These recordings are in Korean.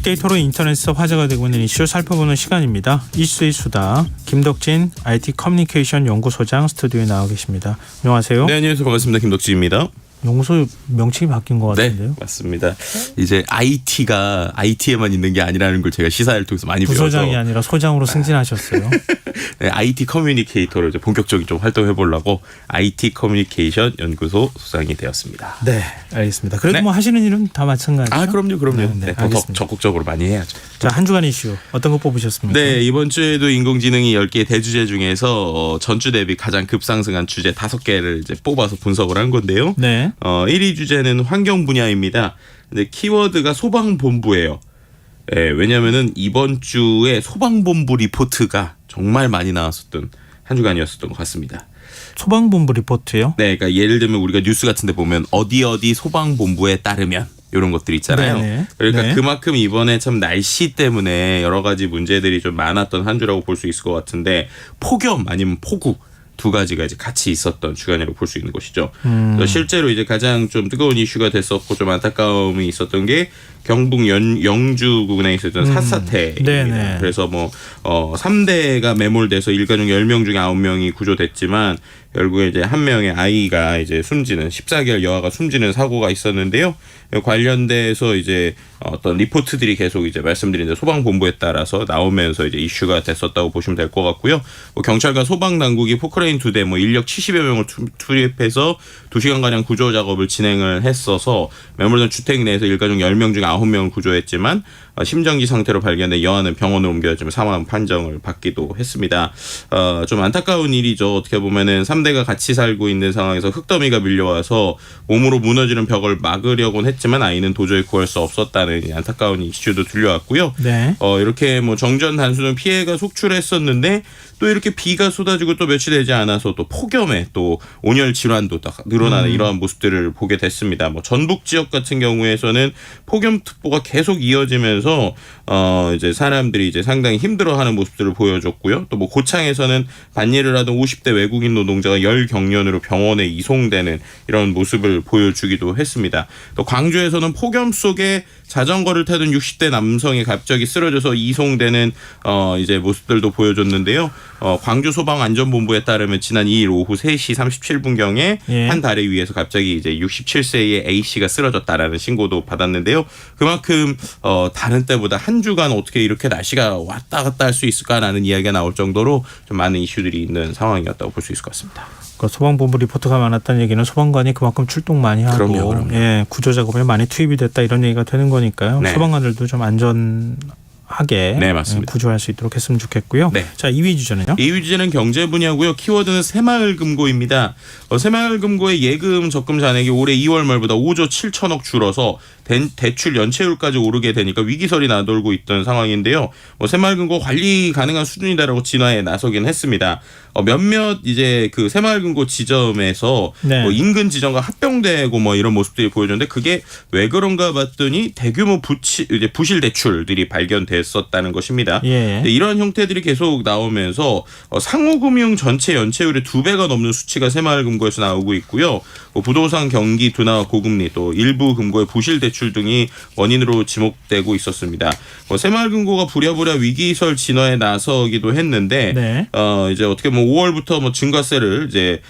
빅데이터로 인터넷에서 화제가 되고 있는 이슈 살펴보는 시간입니다. 이슈의 수다 김덕진 IT 커뮤니케이션 연구소장 스튜디오에 나와 계십니다. 안녕하세요. 네, 안녕하세요. 반갑습니다. 김덕진입니다. 연구소 명칭이 바뀐 것 같은데요. 네, 맞습니다. 이제 IT가 IT에만 있는 게 아니라는 걸 제가 시사를 통해서 많이 배워서 부소장이 아니라 소장으로 승진하셨어요. 네, IT 커뮤니케이터로 이제 본격적인 좀 활동해 보려고 IT 커뮤니케이션 연구소 소장이 되었습니다. 네, 알겠습니다. 그래도 네. 뭐 하시는 일은 다 마찬가지죠. 아, 그럼요. 네, 더 적극적으로 많이 해야죠. 자, 한 주간 이슈 어떤 거 뽑으셨습니까? 네, 이번 주에도 인공지능이 10개 대주제 중에서 전주 대비 가장 급상승한 주제 5개를 이제 뽑아서 분석을 한 건데요. 네. 1위 주제는 환경 분야입니다. 근데 키워드가 소방본부예요. 예, 왜냐면은 이번 주에 소방본부 리포트가 정말 많이 나왔었던 한 주간이었었던 것 같습니다. 소방본부 리포트요? 네, 그러니까 예를 들면 우리가 뉴스 같은데 보면 어디 소방본부에 따르면 이런 것들 있잖아요. 네네. 그러니까 네. 그만큼 이번에 참 날씨 때문에 여러 가지 문제들이 좀 많았던 한 주라고 볼 수 있을 것 같은데 폭염 아니면 폭우 두 가지가 이제 같이 있었던 주간이라고 볼 수 있는 것이죠. 그래서 실제로 이제 가장 좀 뜨거운 이슈가 됐었고 좀 안타까움이 있었던 게 경북 영주 구간에 있었던 삿사태입니다. 네네. 그래서 뭐 3대가 매몰돼서 일가족 10명 중에 9명이 구조됐지만 결국에 이제 한 명의 아이가 이제 숨지는 14개월 여아가 숨지는 사고가 있었는데요. 관련돼서 이제 어떤 리포트들이 계속 이제 말씀드린 소방본부에 따라서 나오면서 이제 이슈가 됐었다고 보시면 될 것 같고요. 뭐 경찰과 소방 당국이 포크레인 2대 뭐 인력 70여 명을 투입해서 2시간가량 구조 작업을 진행을 했어서 매몰된 주택 내에서 일가족 10명 중 9명을 구조했지만 심정지 상태로 발견된 여아는 병원으로 옮겨지면 사망 판정을 받기도 했습니다. 좀 안타까운 일이죠. 어떻게 보면은 3대가 같이 살고 있는 상황에서 흙더미가 밀려와서 몸으로 무너지는 벽을 막으려고는 했지만 아이는 도저히 구할 수 없었다는 안타까운 이슈도 들려왔고요. 네. 이렇게 뭐 정전 단수는 피해가 속출했었는데 또 이렇게 비가 쏟아지고 또 며칠 되지 않아서 또 폭염에 또 온열 질환도 딱 늘어나는 이러한 모습들을 보게 됐습니다. 뭐 전북 지역 같은 경우에서는 폭염특보가 계속 이어지면서 이제 사람들이 이제 상당히 힘들어하는 모습들을 보여줬고요. 또 뭐 고창에서는 반일을 하던 50대 외국인 노동자가 열 경련으로 병원에 이송되는 이런 모습을 보여주기도 했습니다. 또 광주에서는 폭염 속에 자전거를 타던 60대 남성이 갑자기 쓰러져서 이송되는 이제 모습들도 보여줬는데요. 광주 소방안전본부에 따르면 지난 2일 오후 3시 37분경에 예. 한 다리 위에서 갑자기 이제 67세의 A 씨가 쓰러졌다라는 신고도 받았는데요. 그만큼 다른 때보다 한 주간 어떻게 이렇게 날씨가 왔다 갔다 할 수 있을까라는 이야기가 나올 정도로 좀 많은 이슈들이 있는 상황이었다고 볼 수 있을 것 같습니다. 그러니까 소방본부 리포트가 많았다는 얘기는 소방관이 그만큼 출동 많이 하고 그럼요. 예, 구조 작업에 많이 투입이 됐다 이런 얘기가 되는 거니까요. 네. 소방관들도 좀 안전하게 네, 맞습니다. 구조할 수 있도록 했으면 좋겠고요. 네. 자, 2위 주제는요? 2위 주제는 경제 분야고요. 키워드는 새마을금고입니다. 새마을금고의 예금 적금 잔액이 올해 2월 말보다 5조 7천억 줄어서 대출 연체율까지 오르게 되니까 위기설이 나돌고 있던 상황인데요. 새마을금고 관리 가능한 수준이다라고 진화에 나서긴 했습니다. 몇몇 이제 그 새마을금고 지점에서 네. 인근 지점과 합병되고 뭐 이런 모습들이 보여줬는데 그게 왜 그런가 봤더니 대규모 이제 부실 대출들이 발견됐었다는 것입니다. 예. 이러한 형태들이 계속 나오면서 상호금융 전체 연체율의 2배가 넘는 수치가 새마을금고에서 나오고 있고요. 부동산 경기 둔화와 고금리 또 일부 금고의 부실 대출 등이 원인으로 지목되고 있었습니다. 새마을금고가 부랴부랴 위기설 진화에 나서기도 했는데 네. 이제 어떻게 5월부터 증가세를 이제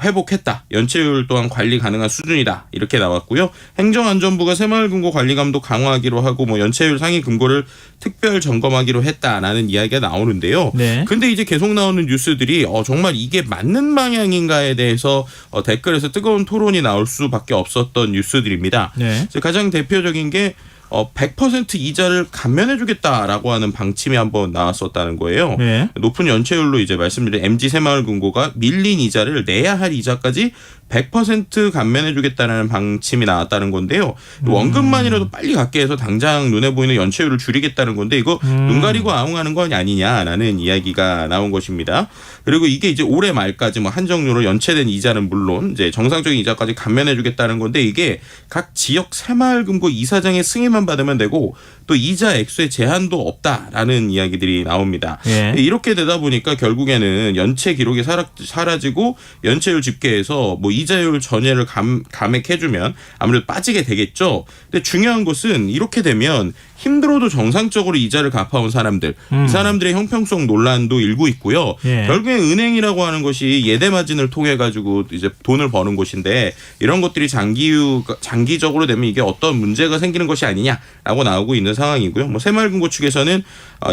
회복했다. 연체율 또한 관리 가능한 수준이다. 이렇게 나왔고요. 행정안전부가 새마을금고 관리감도 강화하기로 하고 연체율 상위 금고를 특별 점검하기로 했다라는 이야기가 나오는데요. 네. 근데 이제 계속 나오는 뉴스들이 정말 이게 맞는 방향인가에 대해서 댓글에서 뜨거운 토론이 나올 수밖에 없었던 뉴스들입니다. 네. 가장 대표적인 게 100% 이자를 감면해주겠다라고 하는 방침이 한번 나왔었다는 거예요. 네. 높은 연체율로 이제 말씀드린 MG 새마을금고가 밀린 이자를 내야 할 이자까지 100% 감면해주겠다는 방침이 나왔다는 건데요. 원금만이라도 빨리 갚게 해서 당장 눈에 보이는 연체율을 줄이겠다는 건데 이거 눈 가리고 아웅하는 건 아니냐라는 이야기가 나온 것입니다. 그리고 이게 이제 올해 말까지 뭐 한정료로 연체된 이자는 물론 이제 정상적인 이자까지 감면해주겠다는 건데 이게 각 지역 새마을금고 이사장의 승인만 받으면 되고 또 이자 액수의 제한도 없다라는 이야기들이 나옵니다. 예. 이렇게 되다 보니까 결국에는 연체 기록이 사라지고 연체율 집계에서 뭐 이자율 전체를 감액해주면 아무래도 빠지게 되겠죠. 근데 중요한 것은 이렇게 되면 힘들어도 정상적으로 이자를 갚아온 사람들, 이 사람들의 형평성 논란도 일고 있고요. 예. 결국엔 은행이라고 하는 것이 예대 마진을 통해 가지고 이제 돈을 버는 곳인데 이런 것들이 장기적으로 되면 이게 어떤 문제가 생기는 것이 아니냐라고 나오고 있는 상황이고요. 뭐 새마을금고 측에서는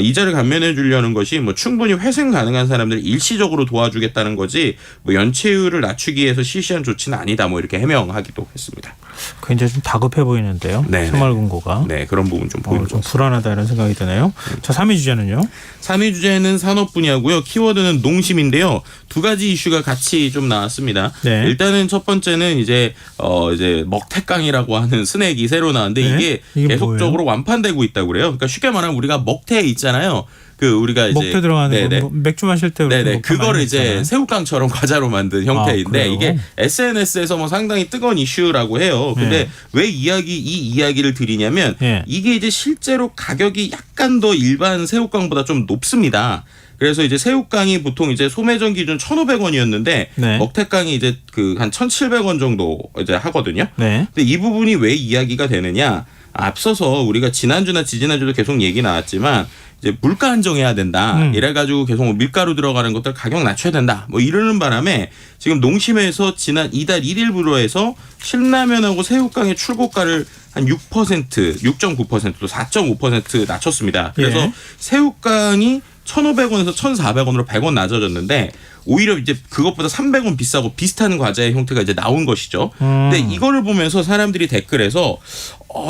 이자를 감면해 주려는 것이 뭐 충분히 회생 가능한 사람들을 일시적으로 도와주겠다는 거지 뭐 연체율을 낮추기 위해서 실시한 조치는 아니다. 뭐 이렇게 해명하기도 했습니다. 굉장히 좀 다급해 보이는데요. 네, 새마을금고가. 네, 그런 부분 좀 보이는 좀 것 같습니다. 불안하다 이런 생각이 드네요. 자, 3위 주제는요? 3위 주제는 산업 분야고요. 키워드는 농심인데요. 두 가지 이슈가 같이 좀 나왔습니다. 네. 일단은 첫 번째는 이제 먹태깡이라고 하는 스낵이 새로 나왔는데 네? 이게 이게 계속적으로 완판되고 있다고 그래요. 그러니까 쉽게 말하면 우리가 먹태 있잖아요. 그 우리가 이제 먹태 들어가는 거, 뭐 맥주 마실 때 네네 그거를 이제 새우깡처럼 과자로 만든 형태인데 이게 SNS에서 뭐 상당히 뜨거운 이슈라고 해요. 근데 왜 이 이야기를 드리냐면 이게 이제 실제로 가격이 약간 더 일반 새우깡보다 좀 높습니다. 그래서 이제 새우깡이 보통 이제 소매점 기준 1,500원이었는데 먹태깡이 이제 그 한 1,700원 정도 이제 하거든요. 근데 이 부분이 왜 이야기가 되느냐? 앞서서 우리가 지난주나 지지난주도 계속 얘기 나왔지만 이제 물가 안정해야 된다. 이래가지고 계속 뭐 밀가루 들어가는 것들 가격 낮춰야 된다. 뭐 이러는 바람에 지금 농심에서 지난 이달 1일부로 해서 신라면하고 새우깡의 출고가를 한 6%, 6.9%, 또 4.5% 낮췄습니다. 그래서 새우깡이 1,500원에서 1,400원으로 100원 낮아졌는데 오히려 이제 그것보다 300원 비싸고 비슷한 과자의 형태가 이제 나온 것이죠. 근데 이거를 보면서 사람들이 댓글에서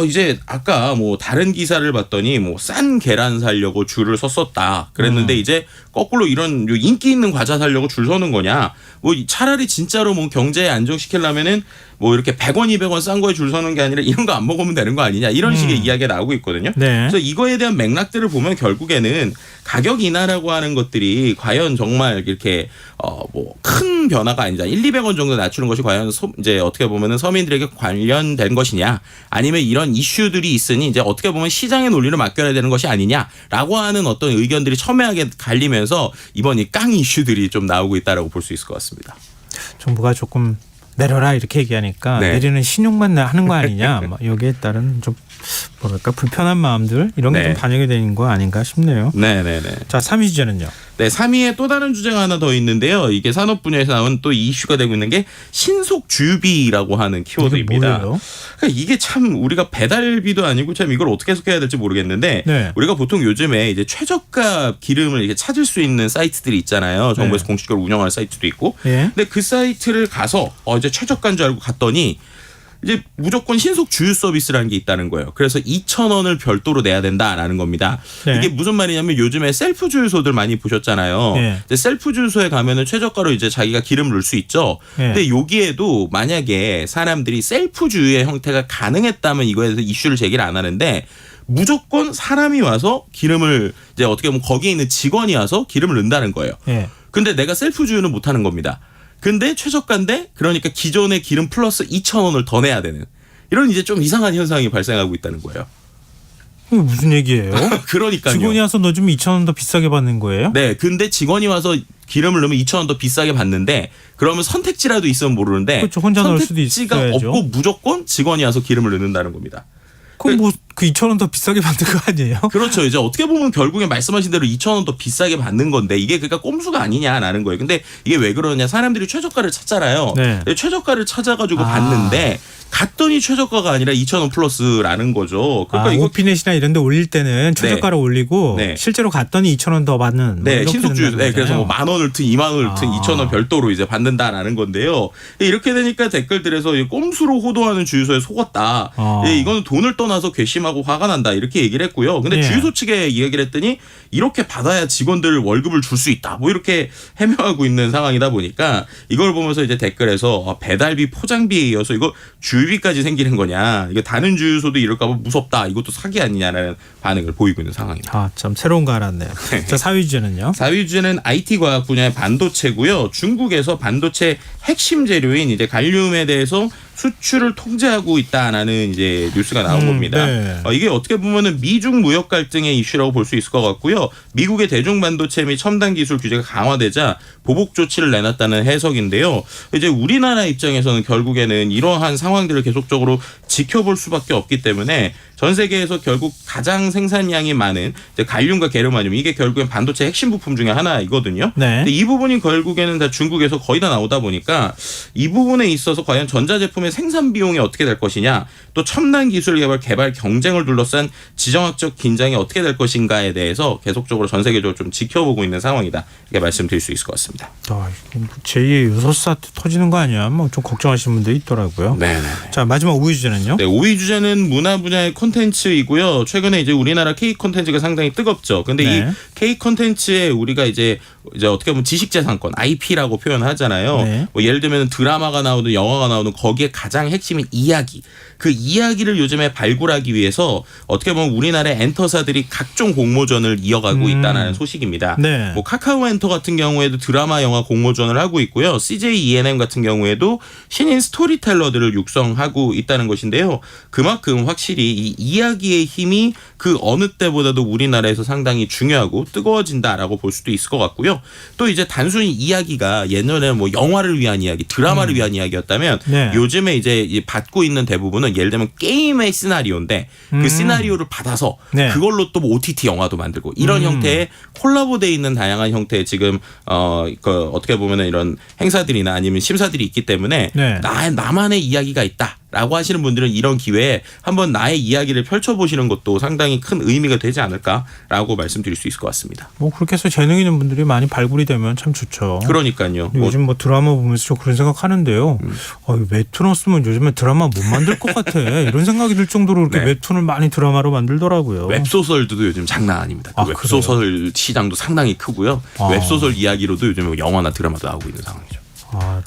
이제 아까 뭐 다른 기사를 봤더니 뭐 싼 계란 사려고 줄을 섰었다. 그랬는데 이제 거꾸로 이런 인기 있는 과자 사려고 줄 서는 거냐. 뭐 차라리 진짜로 뭐 경제 안정시키려면은 뭐 이렇게 100원, 200원 싼 거에 줄 서는 게 아니라 이런 거 안 먹으면 되는 거 아니냐. 이런 식의 이야기가 나오고 있거든요. 그래서 이거에 대한 맥락들을 보면 결국에는 가격 인하라고 하는 것들이 과연 정말 이렇게 뭐 큰 변화가 아니자 1, 200원 정도 낮추는 것이 과연 이제 어떻게 보면은 서민들에게 관련된 것이냐 아니면 이런 이슈들이 있으니 이제 어떻게 보면 시장의 논리를 맡겨야 되는 것이 아니냐라고 하는 어떤 의견들이 첨예하게 갈리면서 이번 이 깡 이슈들이 좀 나오고 있다라고 볼 수 있을 것 같습니다. 정부가 조금 내려라 이렇게 얘기하니까 내리는 신용만 하는 거 아니냐. 여기에 따른 좀 뭐랄까 불편한 마음들 이런 게 좀 반영이 되는 거 아닌가 싶네요. 네네네. 자, 3위 주제는요. 네, 3위에 또 다른 주제가 하나 더 있는데요. 이게 산업 분야에서 나온 또 이슈가 되고 있는 게 신속 주유비라고 하는 키워드입니다. 그러니까 이게 참 우리가 배달비도 아니고 참 이걸 어떻게 해석해야 될지 모르겠는데 우리가 보통 요즘에 이제 최저가 기름을 이렇게 찾을 수 있는 사이트들이 있잖아요. 정부에서 공식적으로 운영하는 사이트도 있고. 근데 그 사이트를 가서 이제 최저가인 줄 알고 갔더니 이제 무조건 신속 주유 서비스라는 게 있다는 거예요. 그래서 2,000원을 별도로 내야 된다라는 겁니다. 이게 무슨 말이냐면 요즘에 셀프 주유소들 많이 보셨잖아요. 이제 셀프 주유소에 가면은 최저가로 이제 자기가 기름 넣을 수 있죠. 근데 여기에도 만약에 사람들이 셀프 주유의 형태가 가능했다면 이거에 대해서 이슈를 제기를 안 하는데 무조건 사람이 와서 기름을 이제 어떻게 보면 거기에 있는 직원이 와서 기름을 넣는다는 거예요. 근데 내가 셀프 주유는 못 하는 겁니다. 근데 최저가인데 그러니까 기존의 기름 플러스 2,000원을 더 내야 되는 이런 이제 좀 이상한 현상이 발생하고 있다는 거예요. 이게 무슨 얘기예요? 그러니까요. 직원이 와서 너 좀 2,000원 더 비싸게 받는 거예요? 네. 근데 직원이 와서 기름을 넣으면 2,000원 더 비싸게 받는데 그러면 선택지라도 있으면 모르는데 그렇죠. 혼자 넣을 수도 있어야죠. 선택지가 없고 무조건 직원이 와서 기름을 넣는다는 겁니다. 그럼 뭐 그 2,000원 더 비싸게 받는 거 아니에요? 그렇죠. 이제 어떻게 보면 결국에 말씀하신 대로 2,000원 더 비싸게 받는 건데 이게 그러니까 꼼수가 아니냐라는 거예요. 근데 이게 왜 그러냐? 사람들이 최저가를 찾잖아요. 최저가를 찾아가지고 받는데 갔더니 최저가가 아니라 2,000원 플러스라는 거죠. 그러니까 이거 오피넷이나 이런 데 올릴 때는 최저가를 올리고 실제로 갔더니 2,000원 더 받는 신속주유. 그래서 뭐 10,000원을 든 20,000원을 든 2,000원 별도로 이제 받는다라는 건데요. 이렇게 되니까 댓글들에서 꼼수로 호도하는 주유소에 속았다. 이거는 돈을 떠나서 괘씸한 괘씸하고 화가 난다 이렇게 얘기를 했고요. 근데 예. 주유소 측에 이야기를 했더니 이렇게 받아야 직원들 월급을 줄 수 있다. 뭐 이렇게 해명하고 있는 상황이다 보니까 이걸 보면서 이제 댓글에서 배달비 포장비에 이어서 이거 주유비까지 생기는 거냐. 이거 다른 주유소도 이럴까 봐 무섭다. 이것도 사기 아니냐라는 반응을 보이고 있는 상황입니다. 아, 참 새로운 거 알았네요. 자, 4위 주제는요? 4위 주제는 IT 과학 분야의 반도체고요. 중국에서 반도체 핵심 재료인 이제 갈륨에 대해서 수출을 통제하고 있다라는 이제 뉴스가 나온 겁니다. 네. 이게 어떻게 보면은 미중 무역 갈등의 이슈라고 볼 수 있을 것 같고요. 미국의 대중 반도체 및 첨단 기술 규제가 강화되자 보복 조치를 내놨다는 해석인데요. 이제 우리나라 입장에서는 결국에는 이러한 상황들을 계속적으로 지켜볼 수밖에 없기 때문에 전 세계에서 결국 가장 생산량이 많은 이제 갈륨과 게르마늄 이게 결국엔 반도체 핵심 부품 중에 하나이거든요. 네. 근데 이 부분이 결국에는 다 중국에서 거의 다 나오다 보니까 이 부분에 있어서 과연 전자제품의 생산 비용이 어떻게 될 것이냐 또 첨단 기술 개발 경쟁을 둘러싼 지정학적 긴장이 어떻게 될 것인가에 대해서 계속적으로 전 세계적으로 좀 지켜보고 있는 상황이다. 이렇게 말씀드릴 수 있을 것 같습니다. 제2의 요소 사태 터지는 거 아니야? 뭐 좀 걱정하시는 분들이 있더라고요. 네네. 자, 마지막 5위 주제는요? 네, 5위 주제는 문화 분야의 콘텐츠이고요. 최근에 이제 우리나라 K 콘텐츠가 상당히 뜨겁죠. 근데 네. 이 K 콘텐츠에 우리가 이제 어떻게 보면 지식재산권 IP라고 표현하잖아요. 네. 뭐 예를 들면 드라마가 나오든 영화가 나오든 거기에 가장 핵심인 이야기. 그 이야기를 요즘에 발굴하기 위해서 어떻게 보면 우리나라의 엔터사들이 각종 공모전을 이어가고 있다는 소식입니다. 네. 뭐 카카오 엔터 같은 경우에도 드라마, 영화 공모전을 하고 있고요. CJ ENM 같은 경우에도 신인 스토리텔러들을 육성하고 있다는 것인데요. 그만큼 확실히 이 이야기의 힘이 그 어느 때보다도 우리나라에서 상당히 중요하고 뜨거워진다라고 볼 수도 있을 것 같고요. 또 이제 단순히 이야기가 예전에 뭐 영화를 위한 이야기, 드라마를 위한 이야기였다면 네. 요즘에 이제 받고 있는 대부분은 예를 들면 게임의 시나리오인데 그 시나리오를 받아서 네. 그걸로 또 뭐 OTT 영화도 만들고 이런 형태의 콜라보돼 있는 다양한 형태의 지금 그 어떻게 보면은 이런 행사들이나 아니면 심사들이 있기 때문에 네. 나만의 이야기가 있다. 라고 하시는 분들은 이런 기회에 한번 나의 이야기를 펼쳐보시는 것도 상당히 큰 의미가 되지 않을까라고 말씀드릴 수 있을 것 같습니다. 뭐 그렇게 해서 재능 있는 분들이 많이 발굴이 되면 참 좋죠. 그러니까요. 요즘 뭐 드라마 보면서 좀 그런 생각하는데요. 웹툰 없으면 요즘에 드라마 못 만들 것 같아. 이런 생각이 들 정도로 이렇게 네. 웹툰을 많이 드라마로 만들더라고요. 웹소설도 요즘 장난 아닙니다. 아, 웹소설 시장도 상당히 크고요. 아. 웹소설 이야기로도 요즘 영화나 드라마도 나오고 있는 상황이죠. 아,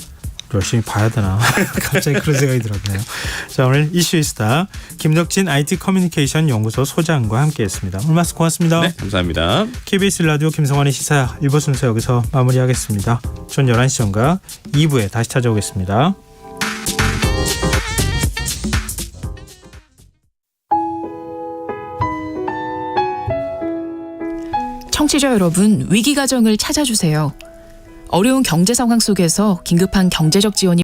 열심히 봐야 되나. 갑자기 그런 생각이 들었네요. 자, 오늘 이슈이스타 김덕진 IT 커뮤니케이션 연구소 소장과 함께했습니다. 오늘 말씀 고맙습니다. 네, 감사합니다. KBS 라디오 김성환의 시사 1부 순서 여기서 마무리하겠습니다. 전 11시 전과 2부에 다시 찾아오겠습니다. 청취자 여러분, 위기 가정을 찾아주세요. 어려운 경제 상황 속에서 긴급한 경제적 지원이